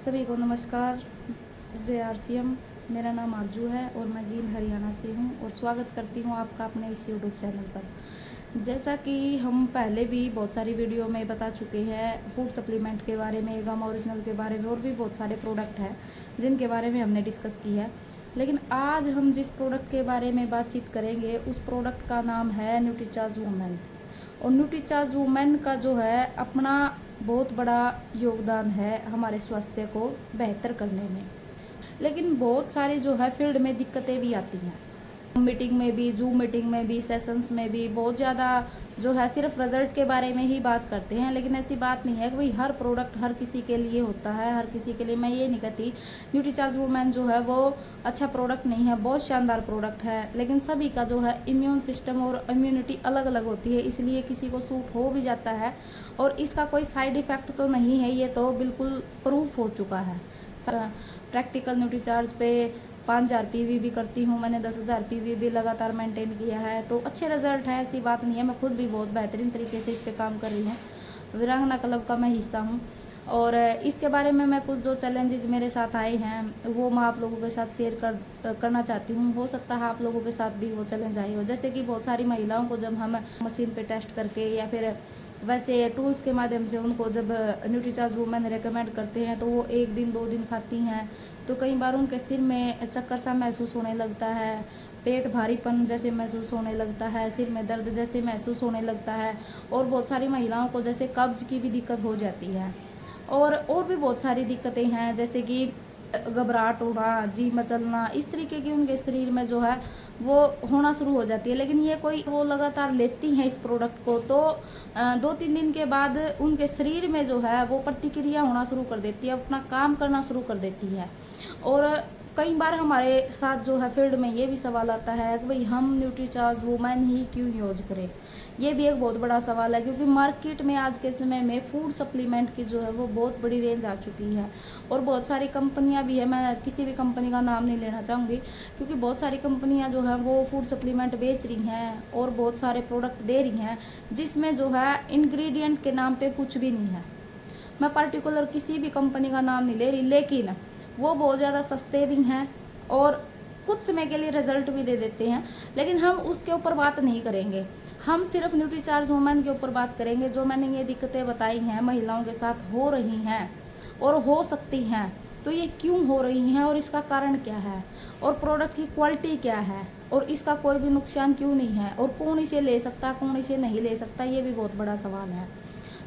सभी को नमस्कार। जय आरसीएम। मेरा नाम आरजू है और मैं जींद हरियाणा से हूँ और स्वागत करती हूँ आपका अपने इस यूट्यूब चैनल पर। जैसा कि हम पहले भी बहुत सारी वीडियो में बता चुके हैं, फूड सप्लीमेंट के बारे में, गम ओरिजिनल के बारे में और भी बहुत सारे प्रोडक्ट हैं जिनके बारे में हमने डिस्कस की है। लेकिन आज हम जिस प्रोडक्ट के बारे में बातचीत करेंगे उस प्रोडक्ट का नाम है न्यूट्रीचार्ज वुमेन। और न्यूट्रीचार्ज वुमेन का जो है अपना बहुत बड़ा योगदान है हमारे स्वास्थ्य को बेहतर करने में। लेकिन बहुत सारी जो है फील्ड में दिक्कतें भी आती हैं, मीटिंग में भी, जूम मीटिंग में भी, सेशंस में भी बहुत ज़्यादा जो है सिर्फ रिजल्ट के बारे में ही बात करते हैं। लेकिन ऐसी बात नहीं है कि भाई हर प्रोडक्ट हर किसी के लिए होता है, हर किसी के लिए। मैं ये नहीं कहती न्यूट्रीचार्ज वुमेन जो है वो अच्छा प्रोडक्ट नहीं है, बहुत शानदार प्रोडक्ट है। लेकिन सभी का जो है इम्यून सिस्टम और इम्यूनिटी अलग अलग होती है, इसलिए किसी को सूट हो भी जाता है और इसका कोई साइड इफ़ेक्ट तो नहीं है, ये तो बिल्कुल प्रूफ हो चुका है। प्रैक्टिकल न्यूट्रीचार्ज पे 5000 पीवी भी करती हूँ, मैंने 10,000 पीवी भी लगातार मेंटेन किया है, तो अच्छे रिजल्ट हैं, ऐसी बात नहीं है। मैं खुद भी बहुत बेहतरीन तरीके से इस पे काम कर रही हूँ। वीरांगना क्लब का मैं हिस्सा हूँ और इसके बारे में मैं कुछ जो चैलेंजेस मेरे साथ आए हैं वो मैं आप लोगों के साथ शेयर करना चाहती हूँ। हो सकता है आप लोगों के साथ भी वो चैलेंज आए हो। जैसे कि बहुत सारी महिलाओं को जब हम मशीन पे टेस्ट करके या फिर वैसे टूल्स के माध्यम से उनको जब न्यूट्रीचार्ज वुमेन रेकमेंड करते हैं तो वो 1 दिन 2 दिन खाती हैं तो कई बार उनके सिर में चक्कर सा महसूस होने लगता है, पेट भारीपन जैसे महसूस होने लगता है, सिर में दर्द जैसे महसूस होने लगता है और बहुत सारी महिलाओं को जैसे कब्ज की भी दिक्कत हो जाती है और भी बहुत सारी दिक्कतें हैं, जैसे कि घबराहट होना, जी मचलना, इस तरीके की उनके शरीर में जो है वो होना शुरू हो जाती है। लेकिन ये कोई वो लगातार लेती हैं इस प्रोडक्ट को तो 2-3 दिन के बाद उनके शरीर में जो है वो प्रतिक्रिया होना शुरू कर देती है, अपना काम करना शुरू कर देती है। और कई बार हमारे साथ जो है फील्ड में ये भी सवाल आता है कि भाई हम न्यूट्रीचार्ज वुमेन ही क्यों यूज करें। ये भी एक बहुत बड़ा सवाल है क्योंकि मार्केट में आज के समय में फूड सप्लीमेंट की जो है वो बहुत बड़ी रेंज आ चुकी है और बहुत सारी कंपनियां भी है। मैं किसी भी कंपनी का नाम नहीं लेना चाहूँगी क्योंकि बहुत सारी कंपनियां जो है वो फूड सप्लीमेंट बेच रही हैं और बहुत सारे प्रोडक्ट दे रही हैं जिसमें जो है इंग्रेडिएंट के नाम पे कुछ भी नहीं है। मैं पर्टिकुलर किसी भी कंपनी का नाम नहीं ले रही, लेकिन वो बहुत ज़्यादा सस्ते भी हैं और कुछ समय के लिए रिजल्ट भी दे देते हैं। लेकिन हम उसके ऊपर बात नहीं करेंगे, हम सिर्फ न्यूट्रीचार्ज वुमेन के ऊपर बात करेंगे। जो मैंने ये दिक्कतें बताई हैं महिलाओं के साथ हो रही हैं और हो सकती हैं, तो ये क्यों हो रही हैं और इसका कारण क्या है और प्रोडक्ट की क्वालिटी क्या है और इसका कोई भी नुकसान क्यों नहीं है और कौन इसे ले सकता कौन इसे नहीं ले सकता, ये भी बहुत बड़ा सवाल है।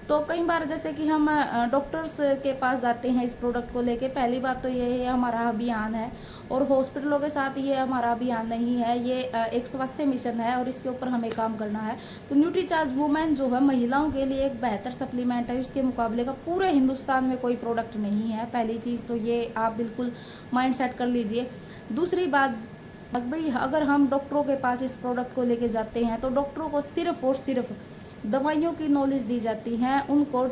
तो कई बार जैसे कि हम डॉक्टर्स के पास जाते हैं इस प्रोडक्ट को लेके, पहली बात तो ये है हमारा अभियान है और हॉस्पिटलों के साथ ये हमारा अभियान नहीं है, ये एक स्वास्थ्य मिशन है और इसके ऊपर हमें काम करना है। तो न्यूट्रीचार्ज वुमेन जो है महिलाओं के लिए एक बेहतर सप्लीमेंट है, उसके मुकाबले का पूरे हिंदुस्तान में कोई प्रोडक्ट नहीं है। पहली चीज़ तो ये आप बिल्कुल माइंड सेट कर लीजिए। दूसरी बात, भाई अगर हम डॉक्टरों के पास इस प्रोडक्ट को लेके जाते हैं तो डॉक्टरों को सिर्फ और सिर्फ दवाइयों की नॉलेज दी जाती है, उनको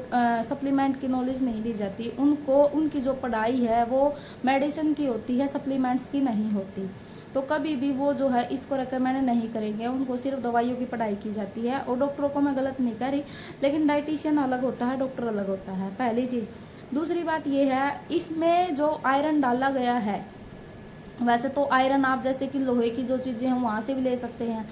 सप्लीमेंट की नॉलेज नहीं दी जाती। उनको उनकी जो पढ़ाई है वो मेडिसिन की होती है, सप्लीमेंट्स की नहीं होती। तो कभी भी वो जो है इसको रेकमेंड नहीं करेंगे, उनको सिर्फ दवाइयों की पढ़ाई की जाती है। और डॉक्टरों को मैं गलत नहीं कह रही, लेकिन डाइटिशियन अलग होता है, डॉक्टर अलग होता है, पहली चीज़। दूसरी बात ये है इसमें जो आयरन डाला गया है, वैसे तो आयरन आप जैसे कि लोहे की जो चीज़ें हैं वहाँ से भी ले सकते हैं,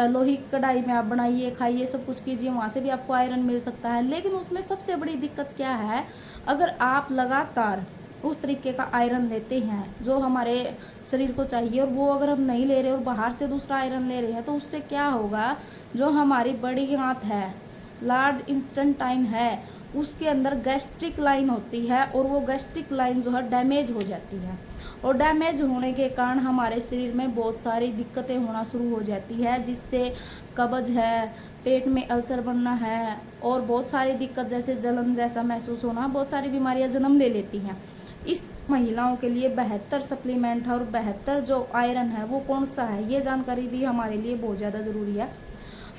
लोहे की कढ़ाई में आप बनाइए, खाइए, सब कुछ कीजिए, वहाँ से भी आपको आयरन मिल सकता है। लेकिन उसमें सबसे बड़ी दिक्कत क्या है, अगर आप लगातार उस तरीके का आयरन लेते हैं जो हमारे शरीर को चाहिए और वो अगर हम नहीं ले रहे और बाहर से दूसरा आयरन ले रहे हैं तो उससे क्या होगा, जो हमारी बड़ी आंत है, लार्ज इंस्टेंटाइन है, उसके अंदर गैस्ट्रिक लाइन होती है और वो गैस्ट्रिक लाइन जो है डैमेज हो जाती है और डैमेज होने के कारण हमारे शरीर में बहुत सारी दिक्कतें होना शुरू हो जाती है, जिससे कब्ज है, पेट में अल्सर बनना है और बहुत सारी दिक्कत जैसे जलन जैसा महसूस होना, बहुत सारी बीमारियां जन्म ले लेती हैं। इस महिलाओं के लिए बेहतर सप्लीमेंट है और बेहतर जो आयरन है वो कौन सा है, ये जानकारी भी हमारे लिए बहुत ज़्यादा ज़रूरी है।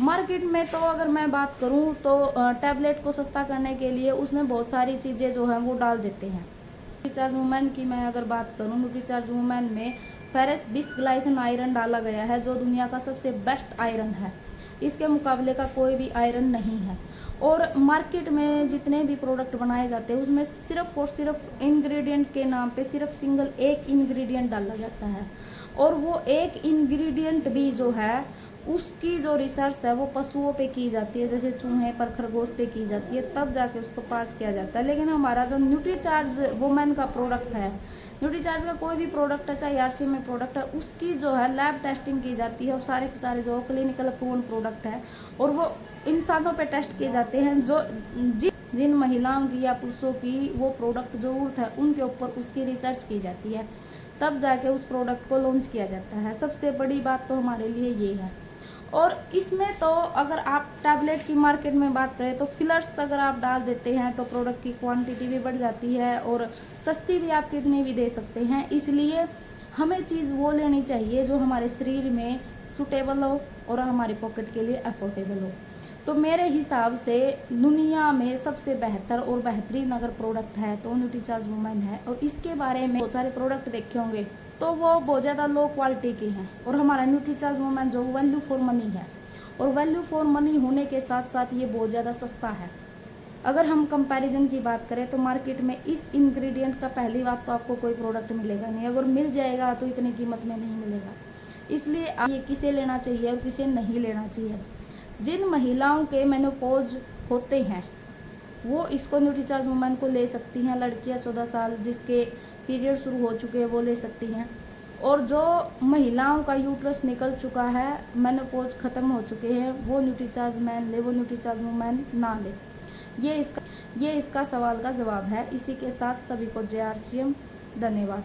मार्केट में तो अगर मैं बात करूँ तो टैबलेट को सस्ता करने के लिए उसमें बहुत सारी चीज़ें जो हैं वो डाल देते हैं। न्यूट्रीचार्ज वुमेन की मैं अगर बात करूं, न्यूट्रीचार्ज वुमेन में फेरस बिस्ग्लाइसिन आयरन डाला गया है जो दुनिया का सबसे बेस्ट आयरन है, इसके मुकाबले का कोई भी आयरन नहीं है। और मार्केट में जितने भी प्रोडक्ट बनाए जाते हैं उसमें सिर्फ और सिर्फ इंग्रेडिएंट के नाम पे सिर्फ सिंगल एक इंग्रेडिएंट डाला जाता है, और वो एक इंग्रेडिएंट भी जो है उसकी जो रिसर्च है वो पशुओं पे की जाती है, जैसे चूहे पर, खरगोश पे की जाती है, तब जाके उसको पास किया जाता है। लेकिन हमारा जो न्यूट्रीचार्ज वुमेन का प्रोडक्ट है, न्यूट्रीचार्ज का कोई भी प्रोडक्ट है, चाहे आरसीएम में प्रोडक्ट है, उसकी जो है लैब टेस्टिंग की जाती है और सारे के सारे जो क्लिनिकल अप्रूवल प्रोडक्ट है और वो इंसानों पे टेस्ट किए जाते हैं। जो जिन महिलाओं की या पुरुषों की वो प्रोडक्ट ज़रूरत है उनके ऊपर उसकी रिसर्च की जाती है, तब जाके उस प्रोडक्ट को लॉन्च किया जाता है। सबसे बड़ी बात तो हमारे लिए ये है। और इसमें तो अगर आप टैबलेट की मार्केट में बात करें तो फिलर्स अगर आप डाल देते हैं तो प्रोडक्ट की क्वांटिटी भी बढ़ जाती है और सस्ती भी आप कितनी भी दे सकते हैं। इसलिए हमें चीज़ वो लेनी चाहिए जो हमारे शरीर में सूटेबल हो और हमारे पॉकेट के लिए अफोर्डेबल हो। तो मेरे हिसाब से दुनिया में सबसे बेहतर और बेहतरीन अगर प्रोडक्ट है तो न्यूट्रीचार्ज वुमेन है। और इसके बारे में बहुत सारे प्रोडक्ट देखे होंगे तो वो बहुत ज़्यादा लो क्वालिटी के हैं, और हमारा न्यूट्रीचार्ज वुमेन जो वैल्यू फॉर मनी है, और वैल्यू फॉर मनी होने के साथ साथ ये बहुत ज़्यादा सस्ता है। अगर हम कंपैरिजन की बात करें तो मार्केट में इस इंग्रेडिएंट का पहली बात तो आपको कोई प्रोडक्ट मिलेगा नहीं, अगर मिल जाएगा तो इतनी कीमत में नहीं मिलेगा। इसलिए ये किसे लेना चाहिए और किसे नहीं लेना चाहिए। जिन महिलाओं के मेनोपॉज होते हैं वो इसको न्यूट्रीचार्ज वुमेन को ले सकती हैं। लड़कियां 14 साल जिसके पीरियड शुरू हो चुके हैं वो ले सकती हैं, और जो महिलाओं का यूट्रस निकल चुका है, मेनोपॉज ख़त्म हो चुके हैं, वो न्यूट्रीचार्ज मैन ले, वो न्यूट्रीचार्ज वुमेन ना ले। ये इसका सवाल का जवाब है। इसी के साथ सभी को जय आरसीएम, धन्यवाद।